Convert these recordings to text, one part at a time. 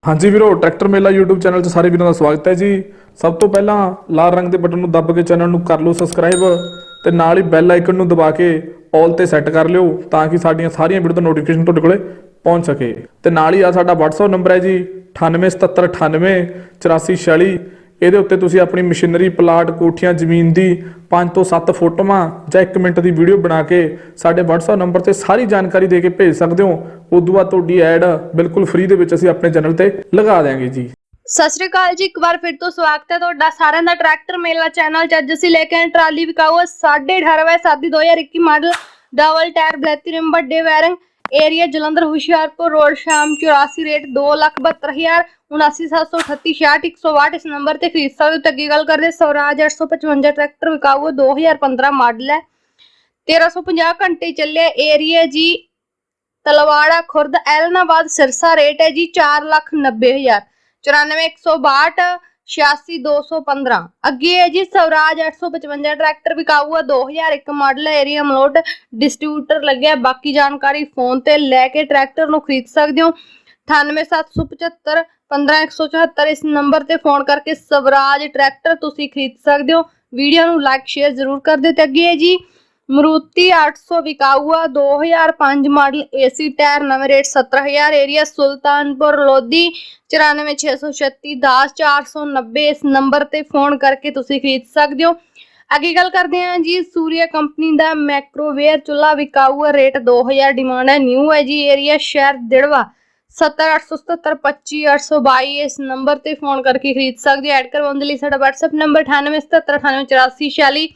हाँ जी वीरो, ट्रैक्टर मेला YouTube channel 'ਚ ਸਾਰੇ ਵੀਰਾਂ ਦਾ ਸਵਾਗਤ ਹੈ ਜੀ। ਸਭ ਤੋਂ ਪਹਿਲਾਂ ਲਾਲ ਰੰਗ ਦੇ ਬਟਨ ਨੂੰ ਦੱਬ ਕੇ ਚੈਨਲ ਨੂੰ ਕਰ ਲਓ ਸਬਸਕ੍ਰਾਈਬ ਤੇ ਨਾਲ ਹੀ ਬੈਲ ਆਈਕਨ ਨੂੰ ਦਬਾ ਕੇ ਆਲ ਤੇ ਸੈੱਟ ਕਰ ਲਿਓ ਤਾਂ ਕਿ ਸਾਡੀਆਂ ਸਾਰੀਆਂ ਵੀਡੀਓ ਦਾ ਨੋਟੀਫਿਕੇਸ਼ਨ ਤੁਹਾਡੇ ਕੋਲੇ ਪਹੁੰਚ ਸਕੇ। ਤੇ ਨਾਲ ਹੀ ਆ ਸਾਡਾ WhatsApp ਨੰਬਰ ਹੈ ਜੀ 9877988446। ਇਹਦੇ ਉੱਤੇ ਤੁਸੀਂ ਆਪਣੀ ਮਸ਼ੀਨਰੀ, ਪਲਾਟ, ਕੋਠੀਆਂ, ਜ਼ਮੀਨ ਦੀ 5 ਤੋਂ 7 ਫੋਟੋਆਂ ਜਾਂ 1 ਮਿੰਟ ਦੀ ਵੀਡੀਓ ਬਣਾ ਕੇ ਸਾਡੇ WhatsApp ਨੰਬਰ ਤੇ ਸਾਰੀ ਜਾਣਕਾਰੀ ਦੇ ਕੇ ਭੇਜ ਸਕਦੇ ਹੋ। ਉਦੋਂ ਬਾਅਦ ਤੁਹਾਡੀ ਐਡ ਬਿਲਕੁਲ ਫ੍ਰੀ ਦੇ ਵਿੱਚ ਅਸੀਂ ਆਪਣੇ ਚੈਨਲ ਤੇ ਲਗਾ ਦੇਵਾਂਗੇ ਜੀ। ਸਤਿ ਸ਼੍ਰੀ ਅਕਾਲ ਜੀ, ਇੱਕ ਵਾਰ ਫਿਰ ਤੋਂ ਸਵਾਗਤ ਹੈ ਤੁਹਾਡਾ ਸਾਰਿਆਂ ਦਾ ਟਰੈਕਟਰ ਮੇਲਾ ਚੈਨਲ 'ਚ। ਅੱਜ ਅਸੀਂ ਲੈ ਕੇ ਆਏ ਟਰਾਲੀ ਵਿਕਾਊ 18.5 ਸਾਦੀ 2021 ਮਾਡਲ ਡਬਲ ਟਾਇਰ ਬਲੈਥੀਰੀਅਮ ਵੱਡੇ wiring area Jalandhar Hoshiarpur road ਸ਼ਾਮ 84 ਰੇਟ 2,72,000 79,738,66,160 इस नंबर ਤੇ ਖਰੀਦ ਸਕਦੇ ਹੋ। ਤੇ ਅੱਗੇ ਗੱਲ ਕਰਦੇ ਸਵਰਾਜ 855 ਟਰੈਕਟਰ ਵਿਕਾਊ 2015 ਮਾਡਲ ਹੈ, 1350 ਘੰਟੇ ਚੱਲੇ। ਏਰੀਆ ਜੀ ਤਲਵਾੜਾ ਖੁਰਦ ਐਲਨਾਬਾਦ ਸਿਰਸਾ। ਰੇਟ ਹੈ ਜੀ 4,90,000 94,162 86,215। ਅੱਗੇ ਹੈ ਜੀ ਸਵਰਾਜ 855 ਟਰੈਕਟਰ ਵਿਕਾਊ 2001 ਮਾਡਲ ਏਰੀਆ ਮਲੋਟ ਡਿਸਟ੍ਰੀਬਿਊਟਰ ਲੱਗਿਆ। ਬਾਕੀ ਜਾਣਕਾਰੀ ਫੋਨ ਤੇ ਲੈ ਕੇ ਟਰੈਕਟਰ ਨੂੰ ਖਰੀਦ ਸਕਦੇ ਹੋ। 98,775 15,174 ਇਸ ਨੰਬਰ ਤੇ ਫੋਨ ਕਰਕੇ ਸਵਰਾਜ ਟਰੈਕਟਰ ਤੁਸੀਂ ਖਰੀਦ ਸਕਦੇ ਹੋ। ਵੀਡੀਓ ਨੂੰ ਲਾਈਕ ਸ਼ੇਅਰ ਜ਼ਰੂਰ ਕਰ ਦਿਓ। ਤੇ ਅੱਗੇ ਹੈ ਜੀ ਮਰੂਤੀ 800 ਵਿਕਾਊ 2005 ਮਾਡਲ ਏਸੀ ਟਾਇਰ ਨਵੇਂ ਰੇਟ 17,000 ਏਰੀਆ ਸੁਲਤਾਨਪੁਰ ਲੋਧੀ 94,636 10,490 ਇਸ ਨੰਬਰ ਤੇ ਫੋਨ ਕਰਕੇ ਤੁਸੀਂ ਖਰੀਦ ਸਕਦੇ ਹੋ। ਅੱਗੇ ਗੱਲ ਕਰਦੇ ਹਾਂ ਜੀ ਸੂਰਿਆ ਕੰਪਨੀ ਦਾ ਮਾਈਕ੍ਰੋਵੇਵ ਚੁੱਲ੍ਹਾ ਵਿਕਾਊ ਰੇਟ 2,000 ਡਿਮਾਂਡ ਹੈ। ਨਿਊ ਹੈ ਜੀ ਏਰੀਆ ਸ਼ਹਿਰ ਦਿੜਵਾ 70,877 25,822 ਇਸ ਨੰਬਰ ਤੇ ਫੋਨ ਕਰਕੇ ਖਰੀਦ ਸਕਦੇ ਹੋ। ਐਡ ਕਰਵਾਉਣ ਦੇ ਲਈ ਸਾਡਾ WhatsApp ਨੰਬਰ 98,77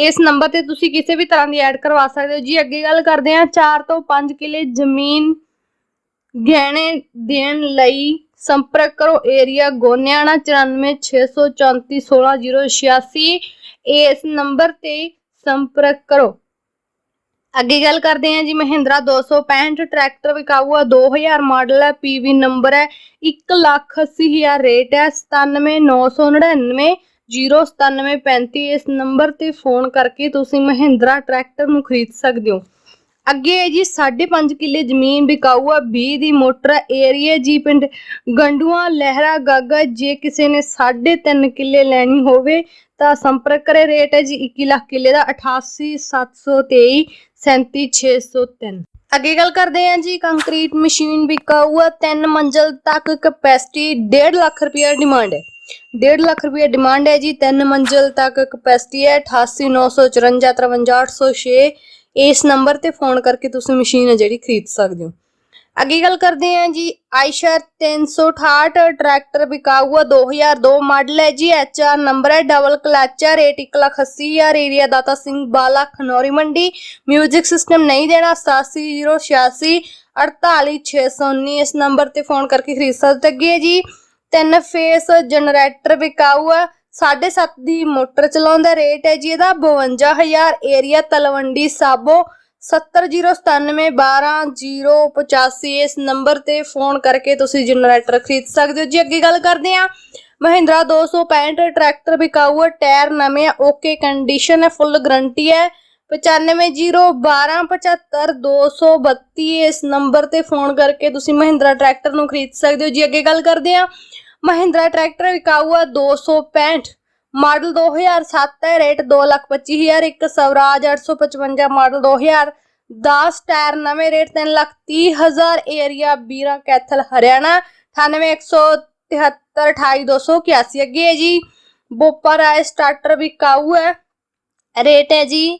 ਇਸ ਨੰਬਰ ਤੇ ਤੁਸੀਂ ਕਿਸੇ ਵੀ ਤਰ੍ਹਾਂ ਦੀ ਐਡ ਕਰਵਾ ਸਕਦੇ ਹੋ ਜੀ। ਅੱਗੇ ਗੱਲ ਕਰਦੇ ਹਾਂ 4 ਤੋਂ 5 ਕਿੱਲੇ ਜ਼ਮੀਨ ਗਹਿਣੇ ਦੇਣ ਲਈ ਸੰਪਰਕ ਕਰੋ। ਏਰੀਆ ਗੋਨਿਆਣਾ 94,634 1686 ਇਸ ਨੰਬਰ ਤੇ ਸੰਪਰਕ ਕਰੋ। ਅੱਗੇ ਗੱਲ ਕਰਦੇ ਹਾਂ ਜੀ ਮਹਿੰਦਰਾ 265 ਟਰੈਕਟਰ ਵਿਕਾਊ 2000 ਮਾਡਲ ਹੈ, PV ਨੰਬਰ ਹੈ 1,80,000 ਰੇਟ ਹੈ 97,999 09735 ਇਸ ਨੰਬਰ ਤੇ ਫੋਨ ਕਰਕੇ ਤੁਸੀਂ ਮਹਿੰਦਰਾ ਟਰੈਕਟਰ ਨੂੰ ਖਰੀਦ ਸਕਦੇ ਹੋ। ਅੱਗੇ ਹੈ ਜੀ 5.5 ਕਿੱਲੇ ਜ਼ਮੀਨ ਵਿਕਾਊ 20 ਦੀ ਮੋਟਰ ਏਰੀਆ ਜੀ ਪਿੰਡ ਗੰਡੂਆਂ ਲਹਿਰਾ ਗਾਗਾ। ਜੇ ਕਿਸੇ ਨੇ 3.5 ਕਿੱਲੇ ਲੈਣੀ ਹੋਵੇ ਤਾਂ ਸੰਪਰਕ ਕਰੇ। ਰੇਟ ਹੈ ਜੀ 21 ਲੱਖ ਕਿੱਲੇ ਦਾ 88,723 37,603। ਅੱਗੇ ਗੱਲ ਕਰਦੇ ਹਾਂ ਜੀ ਕੰਕਰੀਟ ਮਸ਼ੀਨ ਵਿਕਾਊ 3 ਮੰਜ਼ਲ ਤੱਕ ਕਪੈਸਿਟੀ 1.5 ਲੱਖ ਰੁਪਇਆ ਡਿਮਾਂਡ ਹੈ। 1.5 ਲੱਖ ਰੁਪਇਆ ਡਿਮਾਂਡ ਹੈ ਜੀ। 3 ਮੰਜ਼ਲ ਤੱਕ ਕਪੈਸਿਟੀ ਹੈ 88,954 53,806 ਇਸ ਨੰਬਰ ਤੇ ਫੋਨ ਕਰਕੇ ਤੁਸੀਂ ਮਸ਼ੀਨ ਹੈ ਜਿਹੜੀ ਖਰੀਦ ਸਕਦੇ ਹੋ। ਅੱਗੇ ਗੱਲ ਕਰਦੇ ਹਾਂ ਜੀ ਆਈਸ਼ਰ 368 ਟਰੈਕਟਰ ਵਿਕਾਊ 2002 ਮਾਡਲ ਹੈ ਜੀ। HR ਨੰਬਰ ਹੈ ਡਬਲ ਕਲਚ ਹੈ। ਰੇਟ 1,80,000 ਏਰੀਆ ਦਾਤਾ ਸਿੰਘ ਬਾਲਾ ਖਨੌਰੀ ਮੰਡੀ। ਮਿਊजिक सिस्टम नहीं देना 87,086 48,619 ਇਸ ਨੰਬਰ ਤੇ ਫੋਨ ਕਰਕੇ ਖਰੀਦ ਸਕਦੇ। ਅੱਗੇ ਜੀ 3 ਫੇਸ ਜਨਰੇਟਰ ਵਿਕਾਊ 7.5 ਦੀ ਮੋਟਰ ਚਲਾਉਂਦਾ। ਰੇਟ ਹੈ ਜੀ ਇਹਦਾ 52,000 ਏਰੀਆ ਤਲਵੰਡੀ ਸਾਬੋ 70,097 12,085 ਇਸ ਨੰਬਰ ਤੇ ਫੋਨ ਕਰਕੇ ਤੁਸੀਂ ਜਨਰੇਟਰ ਖਰੀਦ ਸਕਦੇ ਹੋ ਜੀ। ਅੱਗੇ ਗੱਲ ਕਰਦੇ ਹਾਂ ਮਹਿੰਦਰਾ 265 ਟਰੈਕਟਰ ਵਿਕਾਊ ਟਾਇਰ ਨਵੇਂ ਓਕੇ ਕੰਡੀਸ਼ਨ ਹੈ, ਫੁੱਲ ਗਰੰਟੀ ਹੈ 95,012 75 232 ਇਸ ਨੰਬਰ ਤੇ ਫੋਨ ਕਰਕੇ ਤੁਸੀਂ ਮਹਿੰਦਰਾ ਟਰੈਕਟਰ ਨੂੰ ਖਰੀਦ ਸਕਦੇ ਹੋ ਜੀ। ਅੱਗੇ ਗੱਲ ਕਰਦੇ ਹਾਂ ਮਹਿੰਦਰਾ ਟਰੈਕਟਰ ਵਿਕਾਊ 265 ਮਾਡਲ 2007 ਹੈ। ਰੇਟ 2,25,000 ਇੱਕ ਸਵਰਾਜ 855 ਮਾਡਲ 2010 ਟਾਇਰ ਨਵੇਂ ਰੇਟ 3,30,000 ਏਰੀਆ ਬੀਰਾ ਕੈਥਲ ਹਰਿਆਣਾ 98,173 28,281। ਅੱਗੇ ਹੈ ਜੀ ਬੋਪਾ ਰਾਏ ਸਟਾਰਟਰ ਵਿਕਾਊ ਹੈ। ਰੇਟ ਹੈ ਜੀ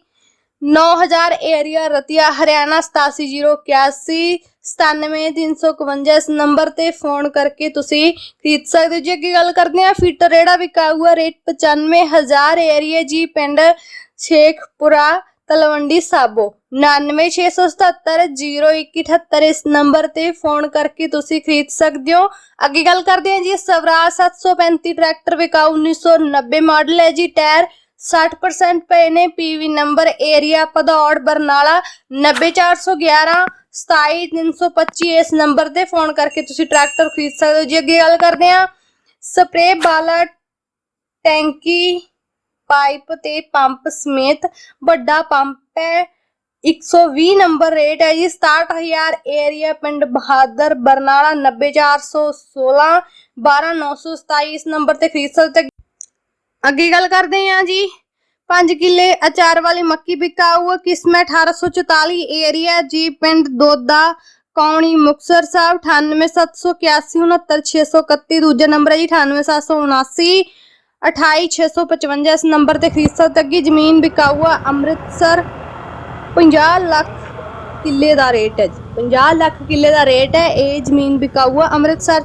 9,000 ਏਰੀਆ ਰਤੀਆ ਹਰਿਆਣਾ 87,081 97,351 ਇਸ ਨੰਬਰ ਤੇ ਫੋਨ ਕਰਕੇ ਤੁਸੀਂ ਖਰੀਦ ਸਕਦੇ ਹੋ ਜੀ। ਅੱਗੇ ਗੱਲ ਕਰਦੇ ਹਾਂ ਫੀਟਰ ਰੇੜਾ ਵਿਕਾਊ ਰੇਟ 95,000 ਏਰੀਆ ਜੀ ਪਿੰਡ ਸ਼ੇਖਪੁਰਾ ਤਲਵੰਡੀ ਸਾਬੋ 99,677 0178 ਇਸ ਨੰਬਰ ਤੇ ਫੋਨ ਕਰਕੇ ਤੁਸੀਂ ਖਰੀਦ ਸਕਦੇ ਹੋ। ਅੱਗੇ ਗੱਲ ਕਰਦੇ ਹਾਂ ਜੀ ਸਵਰਾਜ 735 ਟਰੈਕਟਰ ਵਿਕਾਊ 1990 ਮਾਡਲ ਹੈ ਜੀ। ਟਾਇਰ 60% ਪਏ ਨੇ। PV number area Bhadaur Barnala 90,411 27,325 ਇਸ ਨੰਬਰ ਤੇ ਫੋਨ ਕਰਕੇ ਤੁਸੀਂ ਟਰੈਕਟਰ ਖਰੀਦ ਸਕਦੇ ਹੋ ਜੀ। ਅੱਗੇ ਗੱਲ ਕਰਦੇ ਹਾਂ ਸਪਰੇ ਵਾਲਾ ਟੈਂਕੀ ਪਾइप ते पंप समेत बड़ा पंप है 120 ਨੰਬਰ ਰੇਟ ਹੈ ਜੀ। 67000 ਏਰੀਆ, ਪਿੰਡ ਬਹਾਦਰ ਬਰਨਾਲਾ 90416 12927 ਇਸ ਨੰਬਰ ਤੇ ਖਰੀਦ ਸਕਦੇ। ਅੱਗੇ ਗੱਲ ਕਰਦੇ ਹਾਂ ਜੀ 5 ਕਿੱਲੇ ਅਚਾਰ ਵਾਲੀ ਮੱਕੀ ਬਿਕਾਊ ਹੈ। ਕਿਸਮ 1844 ਏਰੀਆ ਜੀ, ਪਿੰਡ ਦੋਦਾ ਕੌਣੀ ਮੁਕਤਸਰ ਸਾਹਿਬ 9878819631। ਦੂਜਾ ਨੰਬਰ ਹੈ ਜੀ 98779 28655 ਇਸ ਨੰਬਰ ਤੇ ਖਰੀਦ ਸਕਦੇ। ਅੱਗੇ ਜ਼ਮੀਨ ਬਿਕਾਊ ਹੈ ਅੰਮ੍ਰਿਤਸਰ 50 ਲੱਖ ਕਿੱਲੇ ਦਾ ਰੇਟ ਹੈ ਜੀ। 50 ਲੱਖ ਕਿੱਲੇ ਦਾ ਰੇਟ ਹੈ। ਇਹ ਜ਼ਮੀਨ ਬਿਕਾਊ ਹੈ ਅੰਮ੍ਰਿਤਸਰ।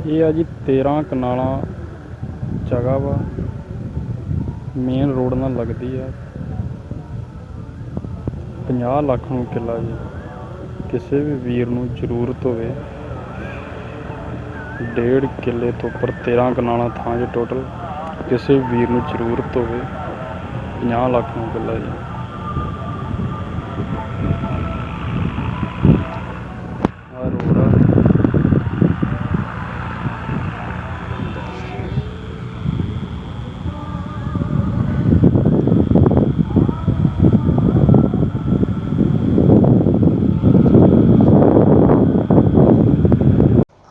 ਇਹ ਆ ਜੀ 13 ਕਨਾਲਾਂ ਜਗ੍ਹਾ ਵਾ, ਮੇਨ ਰੋਡ ਨਾਲ ਲੱਗਦੀ ਆ। 50 ਲੱਖ ਨੂੰ ਕਿੱਲਾ ਜੀ। ਕਿਸੇ ਵੀ ਵੀਰ ਨੂੰ ਜ਼ਰੂਰਤ ਹੋਵੇ 1.5 ਕਿੱਲੇ ਤੋਂ ਉੱਪਰ 13 ਕਨਾਲਾਂ ਥਾਂ ਜੀ ਟੋਟਲ, ਕਿਸੇ ਵੀ ਵੀਰ ਨੂੰ ਜ਼ਰੂਰਤ ਹੋਵੇ 50 ਲੱਖ ਨੂੰ ਕਿੱਲਾ ਜੀ। ਆਹ ਰੋਡ ਆ।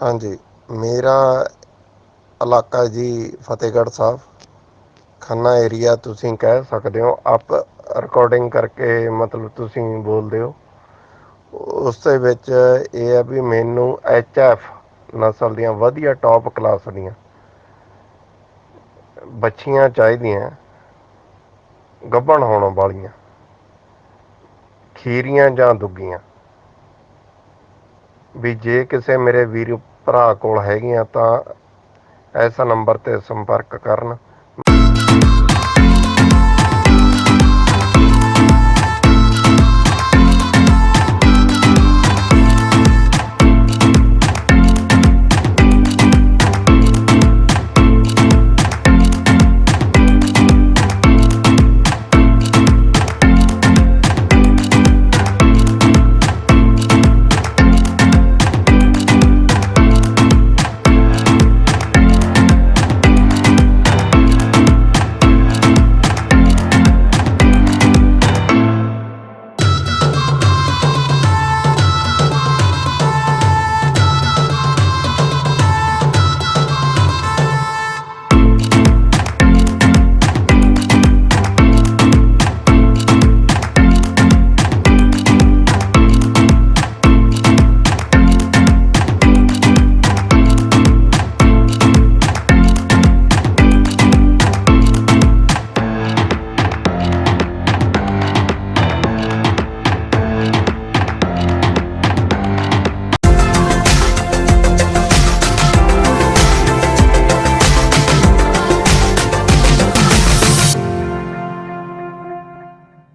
ਹਾਂਜੀ, ਮੇਰਾ ਇਲਾਕਾ ਜੀ ਫਤਿਹਗੜ੍ਹ ਸਾਹਿਬ ਖੰਨਾ ਏਰੀਆ ਤੁਸੀਂ ਕਹਿ ਸਕਦੇ ਹੋ। ਆਪ ਰਿਕਾਰਡਿੰਗ ਕਰਕੇ ਮਤਲਬ ਤੁਸੀਂ ਬੋਲਦੇ ਹੋ। ਉਸ ਦੇ ਵਿੱਚ ਇਹ ਹੈ ਵੀ ਮੈਨੂੰ HF ਨਸਲ ਦੀਆਂ ਵਧੀਆ ਟੌਪ ਕਲਾਸ ਦੀਆਂ ਬੱਚੀਆਂ ਚਾਹੀਦੀਆਂ, ਗੱਭਣ ਹੋਣ ਵਾਲੀਆਂ, ਖੀਰੀਆਂ ਜਾਂ ਦੁੱਗੀਆਂ। ਵੀ ਜੇ ਕਿਸੇ ਮੇਰੇ ਵੀਰ ਭਰਾ ਕੋਲ ਹੈਗੀਆਂ ਤਾਂ ਇਸ ਨੰਬਰ 'ਤੇ ਸੰਪਰਕ ਕਰਨ।